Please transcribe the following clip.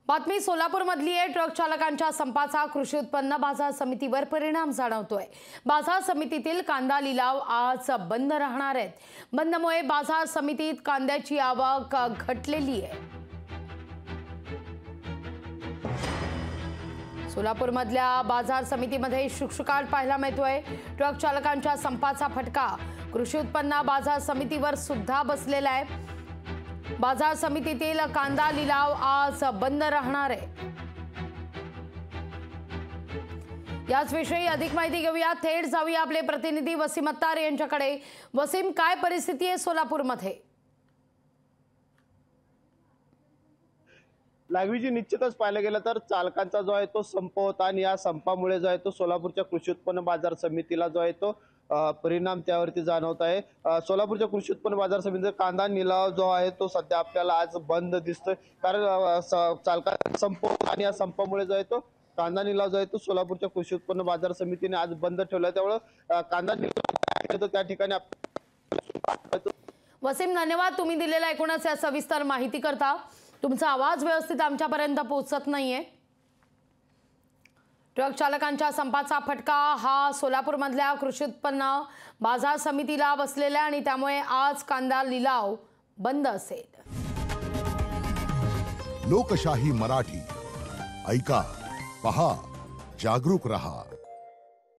बातमी सोलापूरमधली आहे। ट्रक चालकांच्या संपाचा कृषी उत्पन्न बाजार समितीवर परिणाम जाणवतोय। बाजार समितीतील कांदा लिलाव आज बंद राहणार आहेत। बंदमुळे बाजार समितीत कांद्याची आवक घटलेली आहे। सोलापूरमधल्या बाजार समितीमध्ये शुकशुकाट पाहायला मिळतोय। ट्रक चालकांच्या संपाचा फटका कृषी उत्पन्न बाजार समितीवर सुद्धा बसलेला आहे। बाजार समितीतील कांदा लिलाव आज बंद राहणार आहे। याच विषयी अधिक माहिती घेऊया। थेट जाऊया आपले प्रतिनिधी वसीम अत्तार यांच्याकडे। वसीम, काय परिस्थिती आहे सोलापूरमध्ये? लागवीजी निश्चितच पाहायला गेलं तर चालकांचा जो आहे तो संप होता आणि या संपामुळे जो आहे तो सोलापूरच्या कृषी उत्पन्न बाजार समितीला जो आहे तो परिणाम त्यावरती जाणवत आहे। सोलापूरच्या कृषी उत्पन्न बाजार समितीचा कांदा निलाव जो आहे तो सध्या आपल्याला आज बंद दिसतोय, कारण चालकांचा संप होता आणि या संपामुळे जो आहे तो कांदा निलाव जो आहे तो सोलापूरच्या कृषी उत्पन्न बाजार समितीने आज बंद ठेवला। त्यामुळे कांदा निलाव त्या ठिकाणी वसीम, धन्यवाद तुम्ही दिलेला एकूणच या सविस्तर माहिती करता। तुमचा आवाज व्यवस्थित आमच्यापर्यंत पोहोचत नाहीये। ट्रक चालकांच्या संपाचा फटका हा सोलापूरमधल्या कृषी उत्पन्न बाजार समितीला बसलेला आणि त्यामुळे आज कांदा लिलाव बंद असेल। लोकशाही मराठी ऐका, पहा, जागरूक रहा।